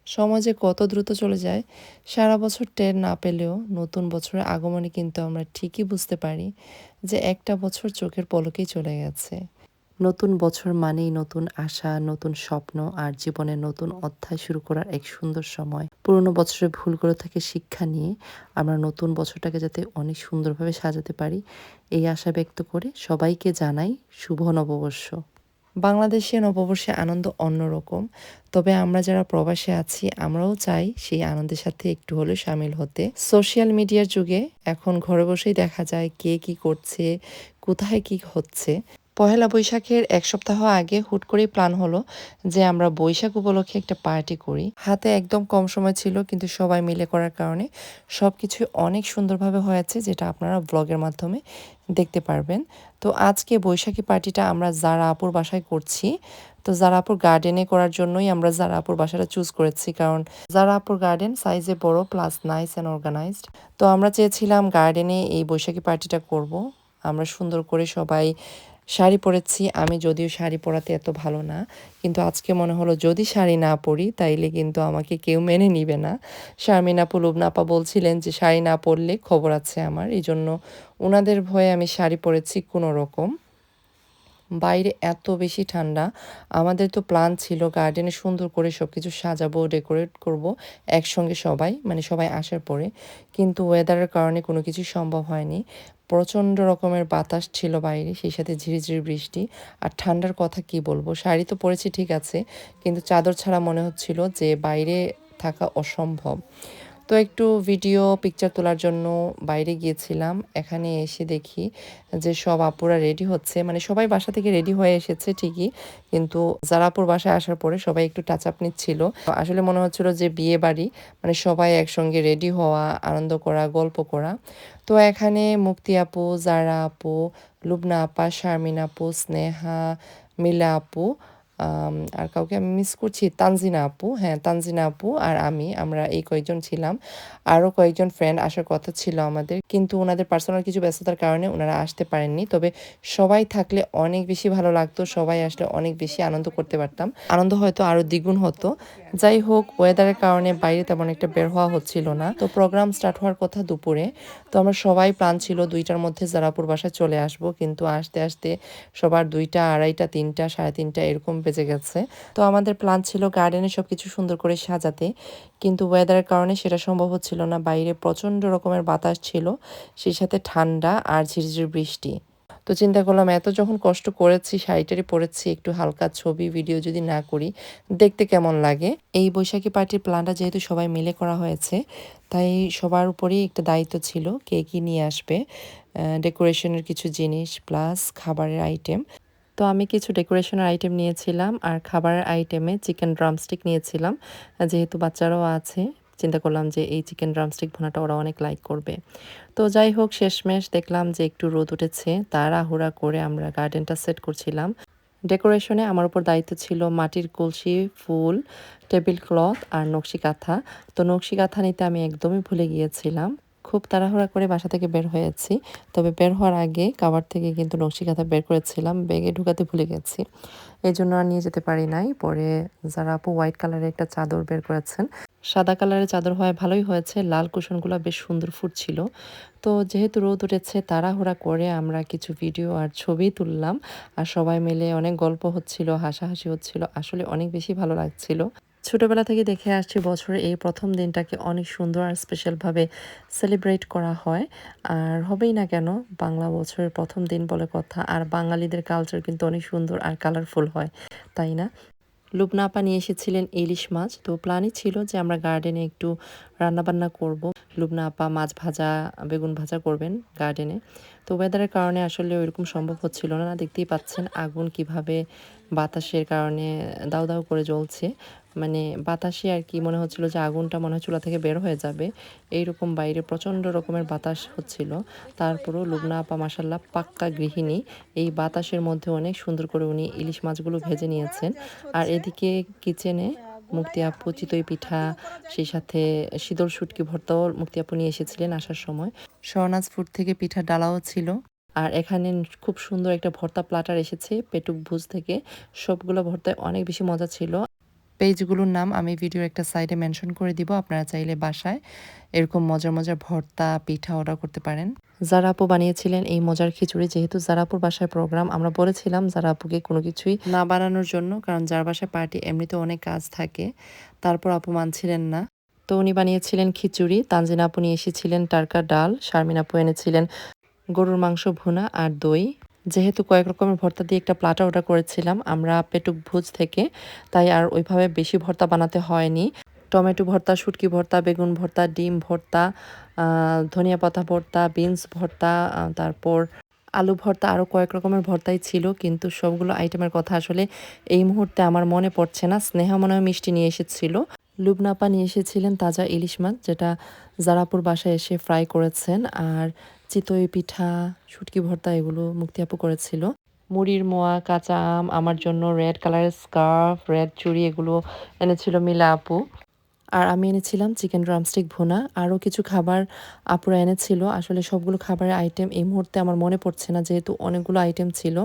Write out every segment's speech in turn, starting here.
সময় যে কত দ্রুত চলে যায় সারা বছর টের না পেলেও নতুন বছরের আগমনে কিন্তু আমরা ঠিকই বুঝতে পারি যে একটা বছর চোখের পলকেই চলে গেছে। নতুন বছর মানেই নতুন আশা, নতুন স্বপ্ন আর জীবনের নতুন অধ্যায় শুরু করার এক সুন্দর সময়। পুরনো বছরের ভুলগুলো থেকে শিক্ষা নিয়ে আমরা নতুন বছরটাকে যাতে অনেক সুন্দরভাবে সাজাতে পারি, এই আশা ব্যক্ত করে সবাইকে জানাই শুভ নববর্ষ। বাংলাদেশে নববর্ষে আনন্দ অন্যরকম। তবে আমরা যারা প্রবাসে আছি আমরাও চাই সেই আনন্দের সাথে একটু হলেও শামিল হতে। সোশ্যাল মিডিয়ার যুগে এখন ঘরে বসেই দেখা যায় কে কি করছে, কোথায় কি হচ্ছে। পহেলা বৈশাখের ১ সপ্তাহ আগে হুট করেই প্ল্যান হলো যে আমরা বৈশাখ উপলক্ষে একটা পার্টি করি। হাতে একদম কম সময় ছিল কিন্তু সবাই মিলে করার কারণে সবকিছুই অনেক সুন্দরভাবে হয়েছে, যেটা আপনারা ব্লগের মাধ্যমে দেখতে পারবেন। তো আজকে বৈশাখী পার্টিটা আমরা জারা আপুর বাসায় করছি। তো জারা আপুর গার্ডেনে করার জন্যই আমরা জারা আপুর বাসাটা চুজ করেছি, কারণ জারা আপুর গার্ডেন সাইজে বড় প্লাস নাইস অ্যান্ড অর্গানাইজড। তো আমরা চেয়েছিলাম গার্ডেনে এই বৈশাখী পার্টিটা করব। আমরা সুন্দর করে সবাই শাড়ি পরেছি। আমি যদিও শাড়ি পরাতে এত ভালো না, কিন্তু আজকে মনে হলো যদি শাড়ি না পরি তাইলে কিন্তু আমাকে কেউ মেনে নিবে না। শারমিন আপু, লুবনা আপা বলছিলেন যে শাড়ি না পরলে খবর আছে আমার, এই জন্য ওনাদের ভয়ে আমি শাড়ি পরেছি কোনো রকম। বাইরে এত বেশি ঠান্ডা, আমাদের তো প্ল্যান ছিল গার্ডেনে সুন্দর করে সব কিছু সাজাবো, ডেকোরেট করব একসঙ্গে সবাই, মানে সবাই আসার পরে। কিন্তু ওয়েদারের কারণে কোনো কিছু সম্ভব হয়নি। প্রচণ্ড রকমের বাতাস ছিল বাইরে, সেই সাথে ঝিরিঝিরি বৃষ্টি। আর ঠান্ডার কথা কি বলবো, শাড়ি তো পরেছি ঠিক আছে, কিন্তু চাদর ছাড়া মনে হচ্ছিল যে বাইরে থাকা অসম্ভব। তো একটু ভিডিও পিকচার তোলার জন্য বাইরে গিয়েছিলাম। এখানে এসে দেখি যে সব আপুরা রেডি হচ্ছে, মানে সবাই বাসা থেকে রেডি হয়ে এসেছে ঠিকই, কিন্তু যারা আপুর বাসায় আসার পরে সবাই একটু টাচ আপ নিচ্ছিল। আসলে মনে হচ্ছিল যে বিয়ে বাড়ি, মানে সবাই একসঙ্গে রেডি হওয়া, আনন্দ করা, গল্প করা। তো এখানে মুক্তি আপু, জারা আপু, লুবনা আপা, শারমিন আপু, স্নেহা, মিলা আপু, আর কাউকে আমি মিস করছি, তানজিনা আপু, হ্যাঁ তানজিনা আপু আর আমরা এই কয়েকজন ছিলাম। আরও কয়েকজন ফ্রেন্ড আসার কথা ছিল আমাদের, কিন্তু ওনাদের পার্সোনাল কিছু ব্যস্ততার কারণে ওনারা আসতে পারেননি। তবে সবাই থাকলে অনেক বেশি ভালো লাগতো, সবাই আসলে অনেক বেশি আনন্দ করতে পারতাম, আনন্দ হয়তো আরও দ্বিগুণ হতো। যাই হোক, ওয়েদারের কারণে বাইরে তেমন একটা বের হওয়া হচ্ছিল না। তো প্রোগ্রাম স্টার্ট হওয়ার কথা দুপুরে। তো আমরা সবাই প্ল্যান ছিল ২টার মধ্যে জারাপুর বাসায় চলে আসব, কিন্তু আসতে আসতে সবার ২টা, ২:৩০, ৩টা, ৩:৩০ এরকম বেজে গেছে। তো আমাদের প্ল্যান ছিল গার্ডেনে সবকিছু সুন্দর করে সাজাতে, কিন্তু ওয়েদারের কারণে সেটা সম্ভব হচ্ছিল না। বাইরে প্রচণ্ড রকমের বাতাস ছিল, সেই সাথে ঠান্ডা আর ঝিরিঝিরি বৃষ্টি। তো চিন্তা করলাম এত যখন কষ্ট করেছি, শাড়ি-টাড়ি পরেছি, একটু হালকা ছবি ভিডিও যদি না করি দেখতে কেমন লাগে। এই বৈশাখী পার্টির প্ল্যানটা যেহেতু সবাই মিলে করা হয়েছে, তাই সবার উপরেই একটা দায়িত্ব ছিল কে কী নিয়ে আসবে, ডেকোরেশনের কিছু জিনিস প্লাস খাবারের আইটেম। তো আমি কিছু ডেকোরেশনের আইটেম নিয়েছিলাম আর খাবারের আইটেমে চিকেন ড্রামস্টিক নিয়েছিলাম। যেহেতু বাচ্চারাও আছে, চিন্তা করলাম যে এই চিকেন ড্রামস্টিক ভুনাটা ওরা অনেক লাইক করবে। তো যাই হোক, শেষমেশ দেখলাম যে একটু রোদ উঠেছে, তাড়াহুড়া করে আমরা গার্ডেনটা সেট করছিলাম। ডেকোরেশনে আমার উপর দায়িত্ব ছিল মাটির কলসি, ফুল, টেবিল ক্লথ আর নকশি কাঁথা। তো নকশি কাঁথা নিতে আমি একদমই ভুলে গিয়েছিলাম। খুব তাড়াহুড়া করে বাসা থেকে বের হয়েছি। তবে বের হওয়ার আগে কাভার থেকে কিন্তু নকশি কাঁথা বের করেছিলাম, ব্যাগে ঢুকাতে ভুলে গেছি। এজন্য আর নিয়ে যেতে পারি নাই। পরে যারা আপু হোয়াইট কালারের একটা চাদর বের করেছেন। সাদা কালারের চাদর হওয়ায় ভালোই হয়েছে, লাল কুশনগুলো বেশ সুন্দর ফুটছিল। তো যেহেতু রোদ উঠেছে, তাড়াহুড়া করে আমরা কিছু ভিডিও আর ছবি তুললাম। আর সবাই মিলে অনেক গল্প হচ্ছিল, হাসাহাসি হচ্ছিল। আসলে অনেক বেশি ভালো লাগছিল। ছোটবেলা থেকে দেখে আসছি বছরের এই প্রথম দিনটাকে অনেক সুন্দর আর স্পেশালভাবে সেলিব্রেট করা হয়। আর হবেই না কেন, বাংলা বছরের প্রথম দিন বলে কথা। আর বাঙালিদের কালচার কিন্তু অনেক সুন্দর আর কালারফুল হয়, তাই না? লুবনা আপা নিয়ে এসেছিলেন ইলিশ মাছ। তো প্ল্যানই ছিল যে আমরা গার্ডেনে একটু রান্নাবান্না করব। লুবনা আপা মাছ ভাজা, বেগুন ভাজা করবেন গার্ডেনে। তো ওয়েদারের কারণে আসলে ওইরকম সম্ভব হচ্ছিল না। দেখতেই পাচ্ছেন আগুন কিভাবে বাতাসের কারণে দাউ দাউ করে জ্বলছে। মানে বাতাসে আর কি মনে হচ্ছিল যে আগুনটা মনে হয় চুলা থেকে বের হয়ে যাবে। এইরকম বাইরে প্রচণ্ড রকমের বাতাস হচ্ছিল। তারপরেও লুবনা আপা মাশাল্লাহ পাক্কা গৃহিণী। এই বাতাসের মধ্যে অনেক সুন্দর করে উনি ইলিশ মাছগুলো ভেজে নিয়েছেন। আর এদিকে কিচেনে মুক্তি আপু চিতই পিঠা, সেই সাথে শীতল শুটকি ভর্তাও মুক্তি আপু নিয়ে এসেছিলেন আসার সময়। শরনাজ ফুড থেকে পিঠার ডালাও ছিল। আর এখানে খুব সুন্দর একটা ভর্তা প্ল্যাটার এসেছে পেটুক ভুজ থেকে। সবগুলো ভর্তায় অনেক বেশি মজা ছিল। পেজগুলোর নাম আমি ভিডিওর একটা সাইডে মেনশন করে দিব। আপনারা চাইলে বাসায় এরকম মজার মজার ভর্তা, পিঠা অর্ডার করতে পারেন। জারা আপু বানিয়েছিলেন এই মজার খিচুড়ি। যেহেতু জারা আপুর বাসায় প্রোগ্রাম, আমরা বলেছিলাম জারা আপুকে কোনো কিছুই না বানানোর জন্য, কারণ যার বাসায় পার্টি এমনিতেও অনেক কাজ থাকে। তারপর আপু মানছিলেন না। তো উনি বানিয়েছিলেন খিচুড়ি, তানজিনা আপু নিয়ে এসেছিলেন টাটকা ডাল, শারমিন আপু এনেছিলেন গরুর মাংস ভুনা আর দই। যেহেতু কয়েক রকমের ভর্তা দিয়ে একটা প্লাটার অর্ডার করেছিলাম আমরা পেটুক ভুজ থেকে, তাই আর ওইভাবে বেশি ভর্তা বানাতে হয়নি। টমেটো ভর্তা, শুটকি ভর্তা, বেগুন ভর্তা, ডিম ভর্তা, ধনিয়া পাতা ভর্তা, বিনস ভর্তা, তারপর আলু ভর্তা, আরও কয়েক রকমের ভর্তাই ছিল, কিন্তু সবগুলো আইটেমের কথা আসলে এই মুহূর্তে আমার মনে পড়ছে না। স্নেহা মনে হয় মিষ্টি নিয়ে এসেছিল। লুবনা আপা নিয়ে এসেছিলেন তাজা ইলিশ মাছ, যেটা জারাপুর বাসায় এসে ফ্রাই করেছেন। আর চিতই পিঠা, শুটকি ভর্তা এগুলো মুক্তি আপু করেছিল। মুড়ির মোয়া, কাঁচা আম, আমার জন্য রেড কালারের স্কার্ফ, রেড চুড়ি এগুলো এনেছিল মিলা আপু। আর আমি এনেছিলাম চিকেন ড্রামস্টিক ভুনা। আরও কিছু খাবার আপুরা এনেছিল। আসলে সবগুলো খাবারের আইটেম এই মুহূর্তে আমার মনে পড়ছে না, যেহেতু অনেকগুলো আইটেম ছিল।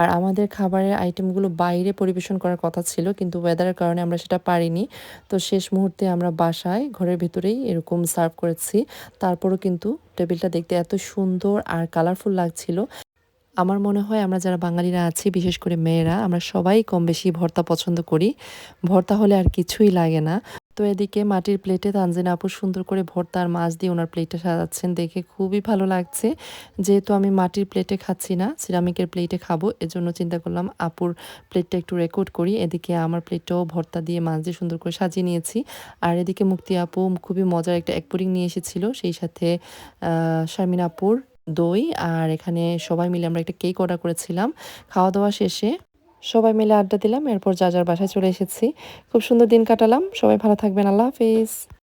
আর আমাদের খাবারের আইটেমগুলো বাইরে পরিবেশন করার কথা ছিল, কিন্তু ওয়েদারের কারণে আমরা সেটা পারিনি। তো শেষ মুহূর্তে আমরা বাসায় ঘরের ভিতরেই এরকম সার্ভ করেছি। তারপরও কিন্তু টেবিলটা দেখতে এত সুন্দর আর কালারফুল লাগছিল। আমার মনে হয় আমরা যারা বাঙালিরা আছি, বিশেষ করে মেয়েরা, আমরা সবাই কম বেশি ভর্তা পছন্দ করি। ভর্তা হলে আর কিছুই লাগে না। তো এদিকে মাটির প্লেটে তানজিনা আপু সুন্দর করে ভর্তা আর মাছ দিয়ে ওনার প্লেটটা সাজাচ্ছেন, দেখে খুবই ভালো লাগছে। যেহেতু আমি মাটির প্লেটে খাচ্ছি না, সিরামিকের প্লেটে খাবো, এজন্য চিন্তা করলাম আপুর প্লেটটা একটু রেকর্ড করি। এদিকে আমার প্লেটটাও ভর্তা দিয়ে মাছ দিয়ে সুন্দর করে সাজিয়ে নিয়েছি। আর এদিকে মুক্তি আপু খুবই মজার একটা এক পুডিং নিয়ে এসেছিল, সেই সাথে শারমিন আপুর দই। আর এখানে সবাই মিলে আমরা একটা কেক অর্ডার করেছিলাম। খাওয়া দাওয়া শেষে সবাই মিলে আড্ডা দিলাম, এরপর যার যার বাসায় চলে এসেছি। খুব সুন্দর দিন কাটালাম। সবাই ভালো থাকবেন। আল্লাহ হাফিজ।